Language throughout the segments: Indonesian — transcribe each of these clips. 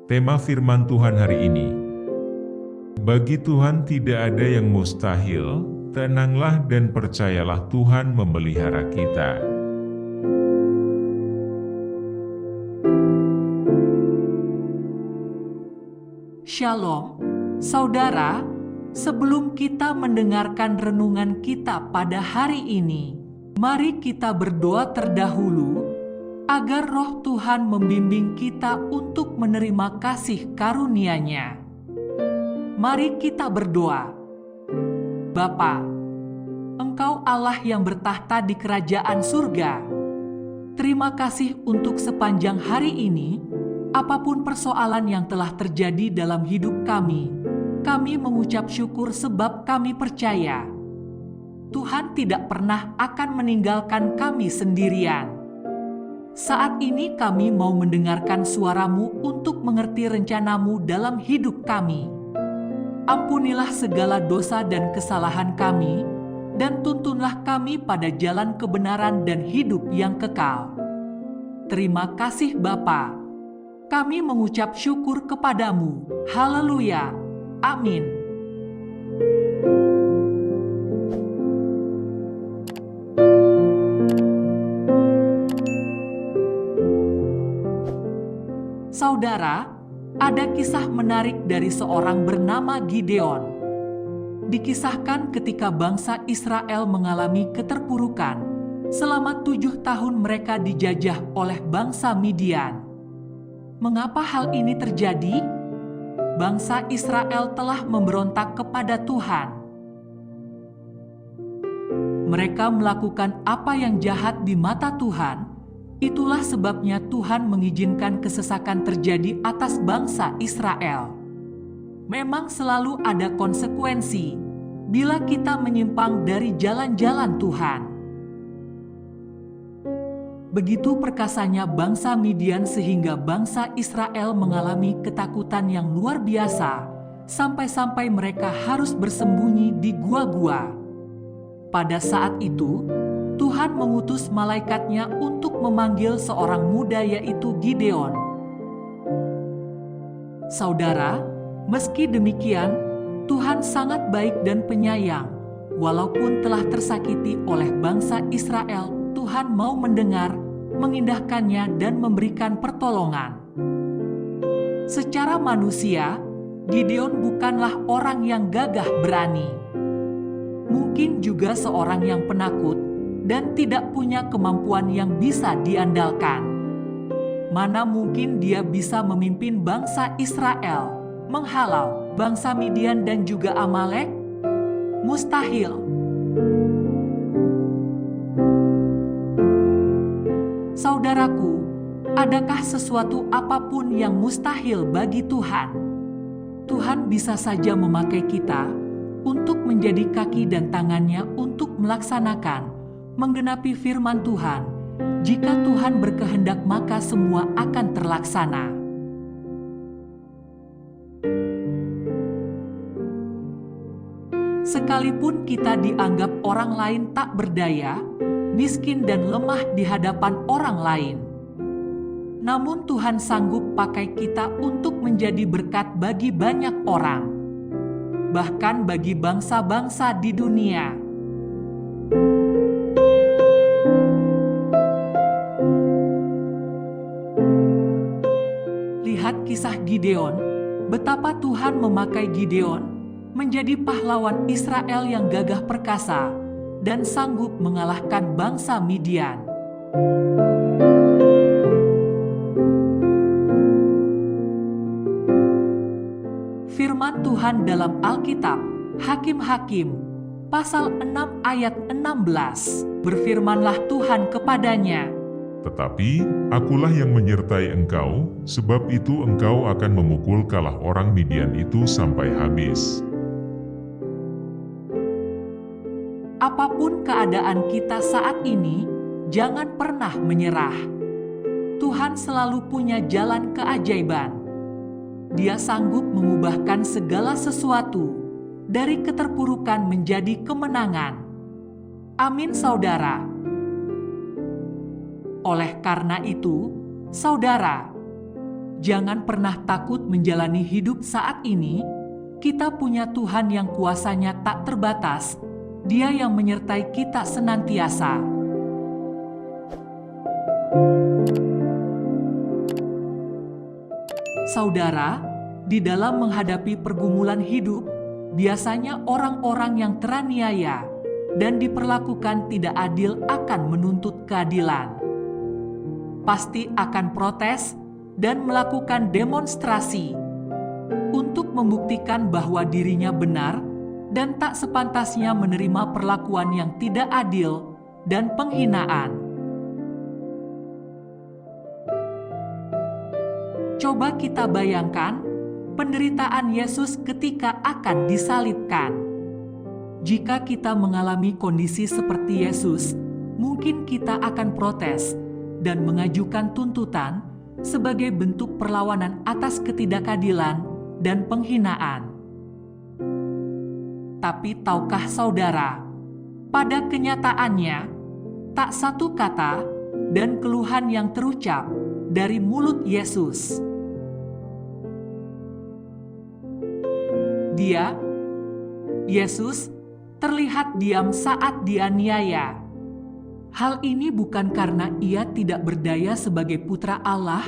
Tema firman Tuhan hari ini, bagi Tuhan tidak ada yang mustahil, tenanglah dan percayalah Tuhan memelihara kita. Shalom, saudara. Sebelum kita mendengarkan renungan kita pada hari ini, mari kita berdoa terdahulu agar Roh Tuhan membimbing kita untuk menerima kasih karunia-Nya. Mari kita berdoa. Bapa, Engkau Allah yang bertahta di kerajaan surga. Terima kasih untuk sepanjang hari ini, apapun persoalan yang telah terjadi dalam hidup kami mengucap syukur sebab kami percaya Tuhan tidak pernah akan meninggalkan kami sendirian. Saat ini kami mau mendengarkan suara-Mu untuk mengerti rencana-Mu dalam hidup kami. Ampunilah segala dosa dan kesalahan kami, dan tuntunlah kami pada jalan kebenaran dan hidup yang kekal. Terima kasih Bapa. Kami mengucap syukur kepadamu. Haleluya. Amin. Saudara, ada kisah menarik dari seorang bernama Gideon. Dikisahkan ketika bangsa Israel mengalami keterpurukan selama 7 tahun mereka dijajah oleh bangsa Midian. Mengapa hal ini terjadi? Bangsa Israel telah memberontak kepada Tuhan. Mereka melakukan apa yang jahat di mata Tuhan. Itulah sebabnya Tuhan mengizinkan kesesakan terjadi atas bangsa Israel. Memang selalu ada konsekuensi bila kita menyimpang dari jalan-jalan Tuhan. Begitu perkasanya bangsa Midian sehingga bangsa Israel mengalami ketakutan yang luar biasa, sampai-sampai mereka harus bersembunyi di gua-gua. Pada saat itu, Tuhan mengutus malaikatnya untuk memanggil seorang muda yaitu Gideon. Saudara, meski demikian, Tuhan sangat baik dan penyayang. Walaupun telah tersakiti oleh bangsa Israel, Tuhan mau mendengar, mengindahkannya dan memberikan pertolongan. Secara manusia, Gideon bukanlah orang yang gagah berani. Mungkin juga seorang yang penakut dan tidak punya kemampuan yang bisa diandalkan. Mana mungkin dia bisa memimpin bangsa Israel, menghalau bangsa Midian dan juga Amalek? Mustahil. Saudaraku, adakah sesuatu apapun yang mustahil bagi Tuhan? Tuhan bisa saja memakai kita untuk menjadi kaki dan tangannya untuk melaksanakan menggenapi firman Tuhan. Jika Tuhan berkehendak, maka semua akan terlaksana. Sekalipun kita dianggap orang lain tak berdaya, miskin dan lemah di hadapan orang lain, namun Tuhan sanggup pakai kita untuk menjadi berkat bagi banyak orang, bahkan bagi bangsa-bangsa di dunia. Lihat kisah Gideon, betapa Tuhan memakai Gideon menjadi pahlawan Israel yang gagah perkasa dan sanggup mengalahkan bangsa Midian. Firman Tuhan dalam Alkitab, Hakim-Hakim, pasal 6 ayat 16, berfirmanlah Tuhan kepadanya, Tetapi akulah yang menyertai engkau, sebab itu engkau akan memukul kalah orang Midian itu sampai habis. Apapun keadaan kita saat ini, jangan pernah menyerah. Tuhan selalu punya jalan keajaiban. Dia sanggup mengubahkan segala sesuatu dari keterpurukan menjadi kemenangan. Amin, saudara. Oleh karena itu, saudara, Jangan pernah takut menjalani hidup saat ini. Kita punya Tuhan yang kuasanya tak terbatas. Dia yang menyertai kita senantiasa. Saudara, di dalam menghadapi pergumulan hidup, biasanya orang-orang yang teraniaya dan diperlakukan tidak adil akan menuntut keadilan. Pasti akan protes dan melakukan demonstrasi untuk membuktikan bahwa dirinya benar dan tak sepantasnya menerima perlakuan yang tidak adil dan penghinaan. Coba kita bayangkan penderitaan Yesus ketika akan disalibkan. Jika kita mengalami kondisi seperti Yesus, mungkin kita akan protes dan mengajukan tuntutan sebagai bentuk perlawanan atas ketidakadilan dan penghinaan. Tapi tahukah saudara, pada kenyataannya, tak satu kata dan keluhan yang terucap dari mulut Yesus. Yesus, terlihat diam saat dianiaya. Hal ini bukan karena ia tidak berdaya sebagai putra Allah.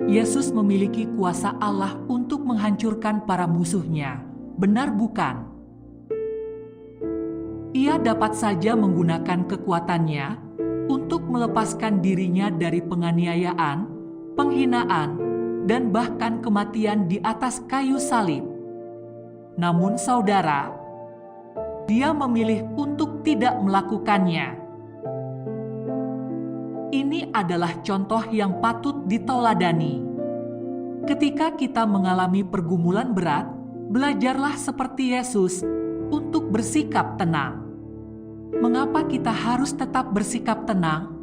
Yesus memiliki kuasa Allah untuk menghancurkan para musuhnya. Benar bukan? Ia dapat saja menggunakan kekuatannya untuk melepaskan dirinya dari penganiayaan, penghinaan, dan bahkan kematian di atas kayu salib. Namun saudara, dia memilih untuk tidak melakukannya. Ini adalah contoh yang patut ditauladani. Ketika kita mengalami pergumulan berat, belajarlah seperti Yesus untuk bersikap tenang. Mengapa kita harus tetap bersikap tenang?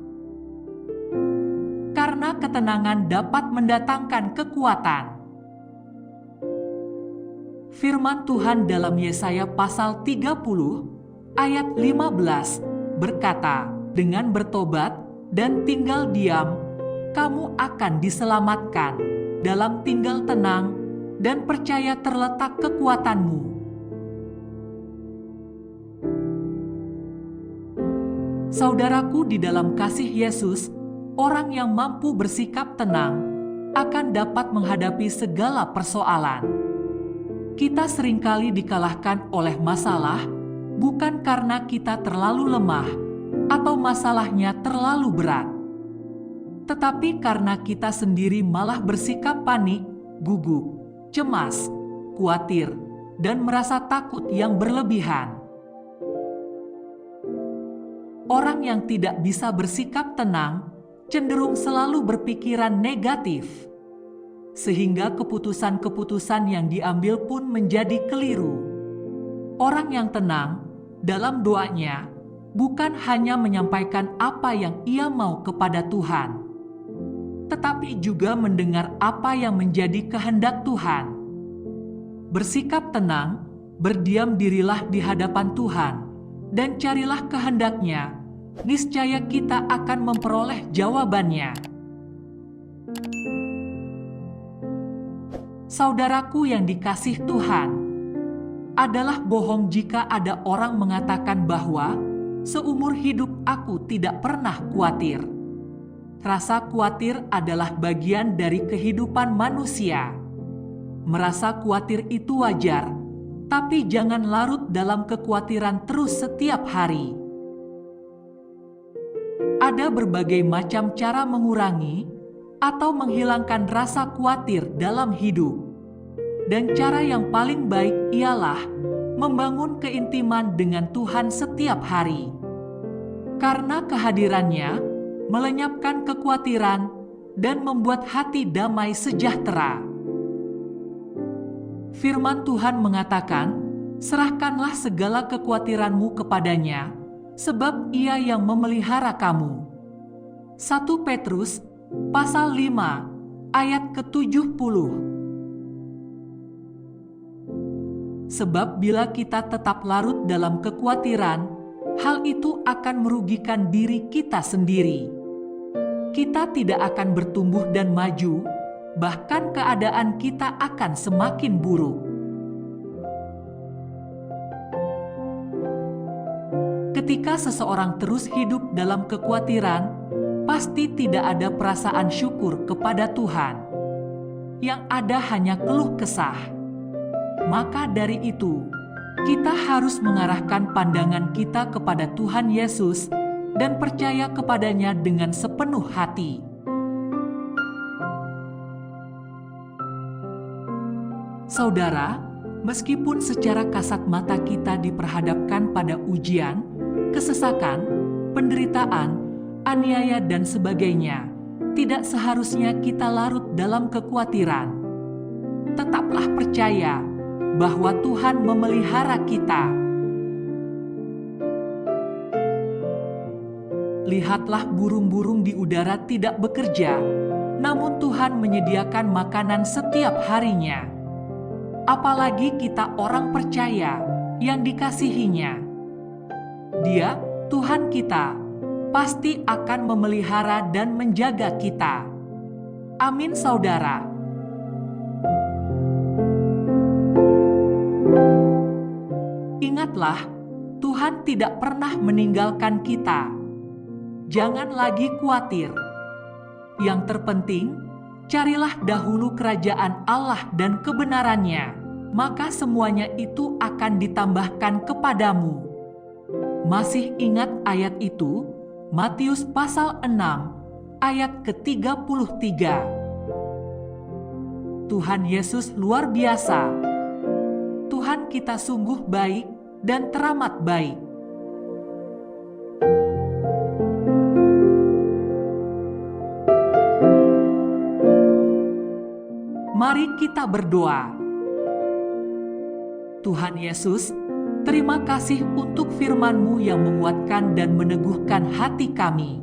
Karena ketenangan dapat mendatangkan kekuatan. Firman Tuhan dalam Yesaya pasal 30 ayat 15 berkata, "Dengan bertobat dan tinggal diam, kamu akan diselamatkan. Dalam tinggal tenang dan percaya terletak kekuatanmu." Saudaraku di dalam kasih Yesus, orang yang mampu bersikap tenang akan dapat menghadapi segala persoalan. Kita seringkali dikalahkan oleh masalah bukan karena kita terlalu lemah atau masalahnya terlalu berat, tetapi karena kita sendiri malah bersikap panik, gugup, cemas, khawatir, dan merasa takut yang berlebihan. Orang yang tidak bisa bersikap tenang cenderung selalu berpikiran negatif, sehingga keputusan-keputusan yang diambil pun menjadi keliru. Orang yang tenang dalam doanya bukan hanya menyampaikan apa yang ia mau kepada Tuhan, tetapi juga mendengar apa yang menjadi kehendak Tuhan. Bersikap tenang, berdiam dirilah di hadapan Tuhan, dan carilah kehendak-Nya. Niscaya kita akan memperoleh jawabannya. Saudaraku yang dikasih Tuhan, adalah bohong jika ada orang mengatakan bahwa seumur hidup aku tidak pernah khawatir. Rasa khawatir adalah bagian dari kehidupan manusia. Merasa khawatir itu wajar, tapi jangan larut dalam kekhawatiran terus setiap hari. Ada berbagai macam cara mengurangi atau menghilangkan rasa khawatir dalam hidup. Dan cara yang paling baik ialah membangun keintiman dengan Tuhan setiap hari. Karena kehadirannya melenyapkan kekhawatiran dan membuat hati damai sejahtera. Firman Tuhan mengatakan, "Serahkanlah segala kekhawatiranmu kepadanya, sebab Ia yang memelihara kamu." 1 Petrus pasal 5 ayat ke-70. Sebab bila kita tetap larut dalam kekhawatiran, hal itu akan merugikan diri kita sendiri. Kita tidak akan bertumbuh dan maju, bahkan keadaan kita akan semakin buruk. Ketika seseorang terus hidup dalam kekhawatiran, pasti tidak ada perasaan syukur kepada Tuhan. Yang ada hanya keluh kesah. Maka dari itu, kita harus mengarahkan pandangan kita kepada Tuhan Yesus dan percaya kepadanya dengan sepenuh hati. Saudara, meskipun secara kasat mata kita diperhadapkan pada ujian, kesesakan, penderitaan, aniaya dan sebagainya, tidak seharusnya kita larut dalam kekhawatiran. Tetaplah percaya bahwa Tuhan memelihara kita. Lihatlah burung-burung di udara tidak bekerja, namun Tuhan menyediakan makanan setiap harinya. Apalagi kita orang percaya yang dikasihinya. Dia, Tuhan kita, pasti akan memelihara dan menjaga kita. Amin, saudara. Ingatlah, Tuhan tidak pernah meninggalkan kita. Jangan lagi khawatir. Yang terpenting, carilah dahulu kerajaan Allah dan kebenarannya, maka semuanya itu akan ditambahkan kepadamu. Masih ingat ayat itu? Matius pasal 6, ayat ke-33. Tuhan Yesus luar biasa. Tuhan kita sungguh baik dan teramat baik. Mari kita berdoa. Tuhan Yesus, terima kasih untuk firman-Mu yang menguatkan dan meneguhkan hati kami.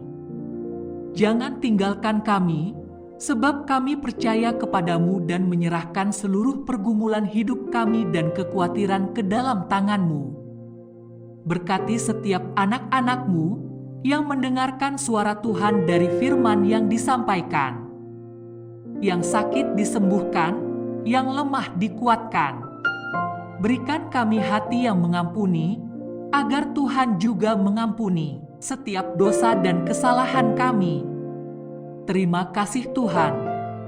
Jangan tinggalkan kami, sebab kami percaya kepadamu dan menyerahkan seluruh pergumulan hidup kami dan kekhawatiran ke dalam tangan-Mu. Berkati setiap anak-anak-Mu yang mendengarkan suara Tuhan dari firman yang disampaikan. Yang sakit disembuhkan, yang lemah dikuatkan. Berikan kami hati yang mengampuni, agar Tuhan juga mengampuni setiap dosa dan kesalahan kami. Terima kasih Tuhan,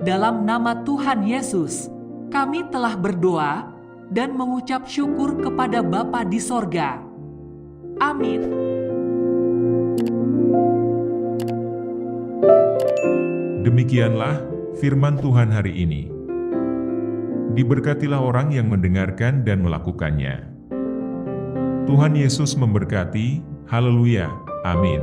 dalam nama Tuhan Yesus, kami telah berdoa dan mengucap syukur kepada Bapa di sorga. Amin. Demikianlah firman Tuhan hari ini. Diberkatilah orang yang mendengarkan dan melakukannya. Tuhan Yesus memberkati. Haleluya. Amin.